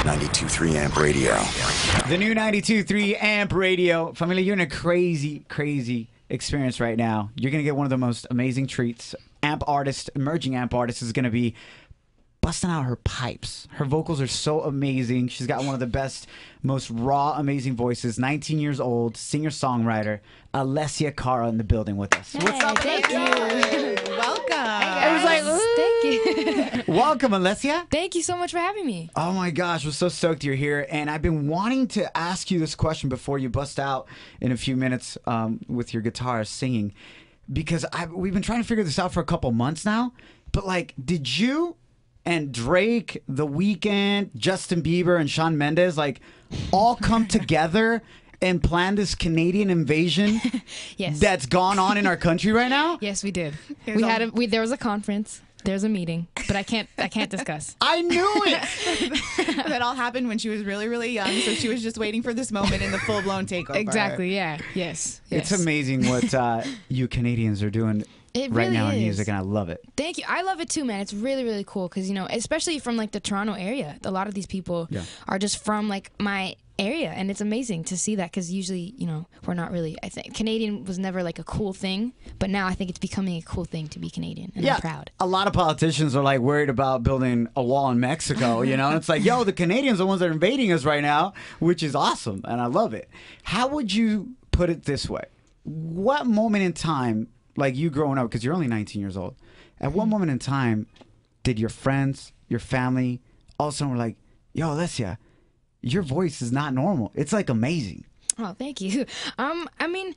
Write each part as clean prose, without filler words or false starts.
92.3 Amp Radio. The new 92.3 Amp Radio. Familia, you're in a crazy, crazy experience right now. You're going to get one of the most amazing treats. Emerging amp artist is going to be busting out her pipes. Her vocals are so amazing. She's got one of the best, most raw, amazing voices. 19 years old, singer-songwriter, Alessia Cara in the building with us. Hey, What's up, thank you. Welcome. I was like, thank you. Welcome, Alessia. Thank you so much for having me. Oh my gosh, we're so stoked you're here. And I've been wanting to ask you this question before you bust out in a few minutes with your guitar singing. Because we've been trying to figure this out for a couple months now. But like, did you and Drake, The Weeknd, Justin Bieber, and Shawn Mendes like all come together and plan this Canadian invasion Yes. that's gone on in our country right now? Yes, we did. There was a conference. There's a meeting, but I can't discuss. I knew it. That all happened when she was really, really young, so she was just waiting for this moment in the full-blown takeover. Exactly. Yeah. Yes. It's amazing what you Canadians are doing It right really now in is. music, and I love it. Thank you. I love it too, man. It's really, really cool because, you know, especially from like the Toronto area, a lot of these people are just from like my area, and it's amazing to see that because usually, you know, we're not really, I think Canadian was never like a cool thing, but now I think it's becoming a cool thing to be Canadian, and I'm proud. A lot of politicians are like worried about building a wall in Mexico, you know? It's like, yo, the Canadians are the ones that are invading us right now, which is awesome, and I love it. How would you put it this way? What moment in time, like you growing up, because you're only 19 years old, at what moment in time did your friends, your family, all of a sudden were like, yo, Alessia, your voice is not normal. It's like amazing. Oh, thank you. I mean,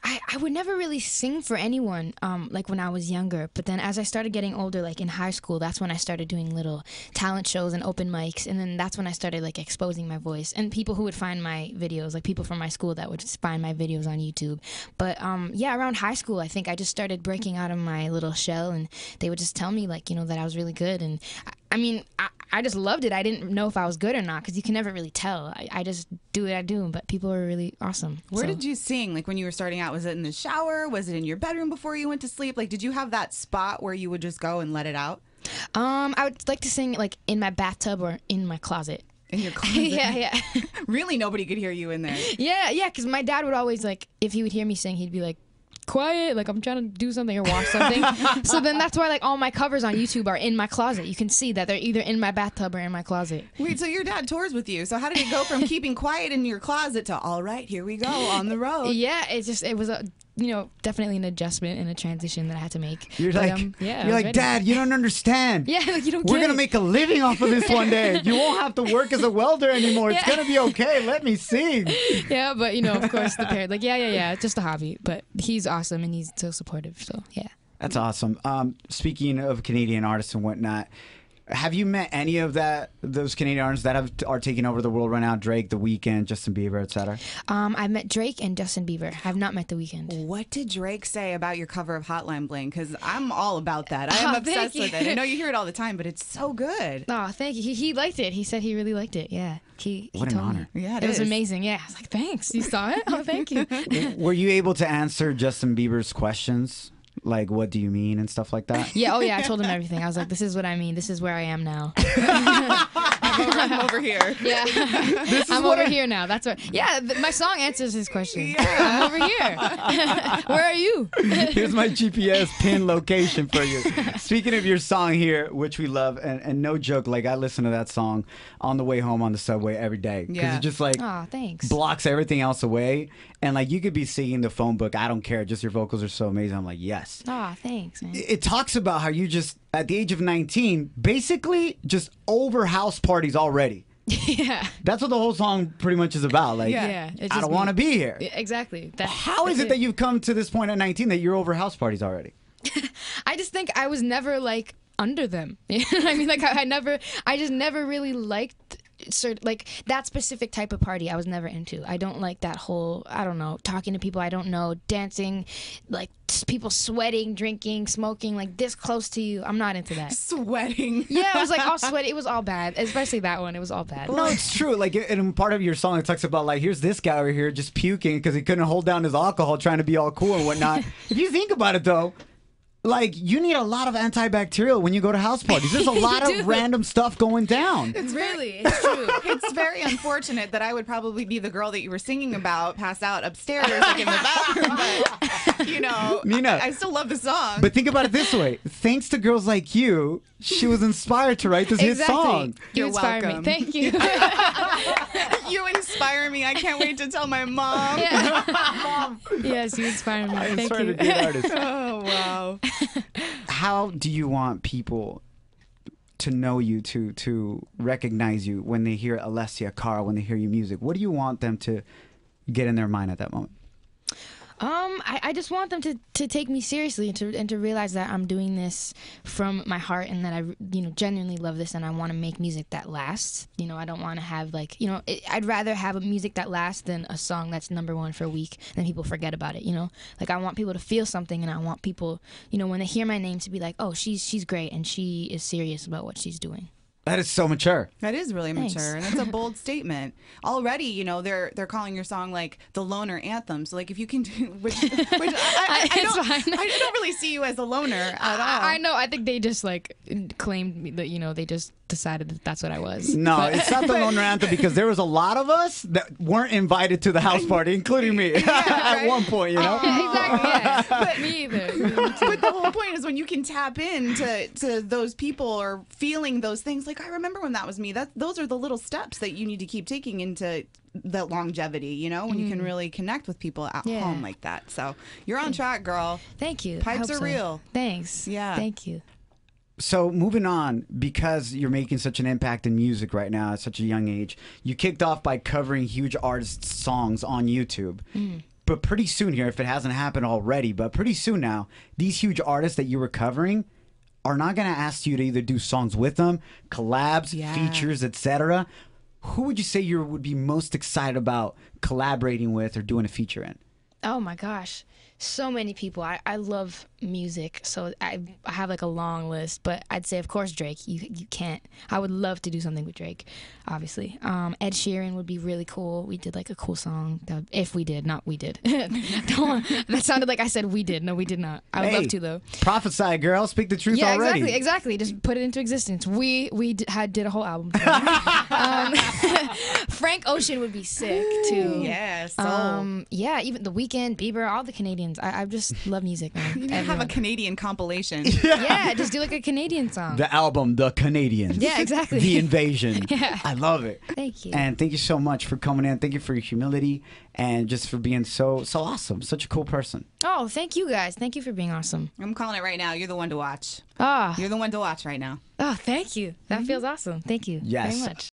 I would never really sing for anyone, like when I was younger. But then as I started getting older, like in high school, that's when I started doing little talent shows and open mics. And then that's when I started like exposing my voice. And people who would find my videos, like people from my school that would just find my videos on YouTube. But yeah, around high school, I think I just started breaking out of my little shell. And they would just tell me like, you know, that I was really good. And I mean, I just loved it. I didn't know if I was good or not because you can never really tell. I just do what I do, but people are really awesome. Where did you sing? Like when you were starting out, was it in the shower? Was it in your bedroom before you went to sleep? Like, did you have that spot where you would just go and let it out? I would like to sing like in my bathtub or in my closet. In your closet? Yeah. Really, nobody could hear you in there. Yeah, because my dad would always like, if he would hear me sing, he'd be like, quiet, like I'm trying to do something or watch something. So then that's why like all my covers on YouTube are in my closet. You can see that they're either in my bathtub or in my closet. Wait, so your dad tours with you. So how did it go from keeping quiet in your closet to all right, here we go on the road? Yeah, it was a, you know, definitely an adjustment and a transition that I had to make. You're But, like, yeah, you're like, ready. Dad, you don't understand. Yeah, like you don't We're get going to it. make a living off of this one day. You won't have to work as a welder anymore. It's Yeah. going to be okay. Let me sing. Yeah, but you know, of course, the parent, like, yeah, it's just a hobby. But he's awesome and he's so supportive. So yeah. That's awesome. Speaking of Canadian artists and whatnot, have you met any of those Canadian artists that are taking over the world right now? Drake, The Weeknd, Justin Bieber, etc. I've met Drake and Justin Bieber. I've not met The Weeknd. What did Drake say about your cover of Hotline Bling? Because I'm all about that. I am obsessed with it. I know you hear it all the time, but it's so good. Oh, thank you. He liked it. He said he really liked it. Yeah. He What an told honor. Me. Yeah, it was amazing. Yeah. I was like, thanks. You saw it? Oh, thank you. Were you able to answer Justin Bieber's questions? Like, what do you mean and stuff like that? Yeah. Oh, yeah. I told him everything. I was like, this is what I mean. This is where I am now. I'm over here. Yeah. I'm over here now. That's what. Yeah. My song answers his question. Yeah. I'm over here. Where are you? Here's my GPS pin location for you. Speaking of your song here, which we love, and no joke, like I listen to that song on the way home on the subway every day. Because Yeah. it just like Oh, thanks. blocks everything else away. And like you could be singing the phone book. I don't care. Just your vocals are so amazing. I'm like, yes. Oh, thanks, man. It talks about how you just, at the age of 19, basically just over house parties already. Yeah. That's what the whole song pretty much is about. Like, Yeah. It's I just don't want to be here. Yeah, exactly. How is it that you've come to this point at 19 that you're over house parties already? I just think I was never like under them. You know what I mean? Like I just never really liked like that specific type of party. I was never into. I don't like that whole, I don't know, talking to people I don't know, dancing, like people sweating, drinking, smoking, like this close to you. I'm not into that. Sweating. Yeah, it was like all sweaty. It was all bad, especially that one. It was all bad. No, it's true. Like, in part of your song, it talks about, like, here's this guy over here just puking because he couldn't hold down his alcohol trying to be all cool and whatnot. If you think about it, though, like you need a lot of antibacterial when you go to house parties. There's a lot of random stuff going down. It's true. It's very unfortunate that I would probably be the girl that you were singing about, pass out upstairs like in the bathroom. But, you know, Nina, I still love the song. But think about it this way. Thanks to girls like you, she was inspired to write this hit song. You You're inspire welcome. me. Thank you. You inspire me. I can't wait to tell my mom. Yes, you inspire me. I Thank inspired you. a great artist. Oh, wow. How do you want people to know you, to recognize you when they hear Alessia Cara, when they hear your music? What do you want them to get in their mind at that moment? I just want them to take me seriously and to realize that I'm doing this from my heart and that I genuinely love this and I want to make music that lasts. I don't want to have I'd rather have a music that lasts than a song that's #1 for a week and people forget about it. Like I want people to feel something and I want people when they hear my name to be like, oh, she's great and she is serious about what she's doing. That is so mature. That is really Thanks. mature, and that's a bold statement. Already, they're calling your song like the loner anthem. So, like, if you can do, which I don't really see you as a loner at all. I know. I think they just claimed me that they just decided that that's what I was. No, it's not the loner anthem because there was a lot of us that weren't invited to the house party, including me at one point. Exactly. Yeah. But me either. But the whole point is when you can tap into those people or feeling those things. Like I remember when that was me. Those are the little steps that you need to keep taking into the longevity. When you can really connect with people at home like that. So you're on track, girl. Thank you. Pipes are real. Thanks. Yeah. Thank you. So moving on, because you're making such an impact in music right now at such a young age, you kicked off by covering huge artists' songs on YouTube. But pretty soon here, if it hasn't happened already, but pretty soon now, these huge artists that you were covering are not going to ask you to either do songs with them, collabs, features, etc. Who would you say you would be most excited about collaborating with or doing a feature in? Oh my gosh. So many people. I love music, so I have a long list, but I'd say of course Drake. You can't. I would love to do something with Drake, obviously. Ed Sheeran would be really cool. We did a cool song. If we did, not we did. That sounded like I said we did. No, we did not. I would love to though. Prophesy, girl. Speak the truth already. Exactly. Just put it into existence. We did a whole album. Frank Ocean would be sick too. Yes. Yeah, even The Weeknd, Bieber, all the Canadians. I just love music, man. You need to have a Canadian compilation. Yeah, just do a Canadian song. The album, The Canadians. Yeah, exactly. The Invasion. Yeah. I love it. Thank you. And thank you so much for coming in. Thank you for your humility and just for being so awesome. Such a cool person. Oh, thank you guys. Thank you for being awesome. I'm calling it right now. You're the one to watch. Ah. You're the one to watch right now. Oh, thank you. That feels awesome. Thank you Yes. very much.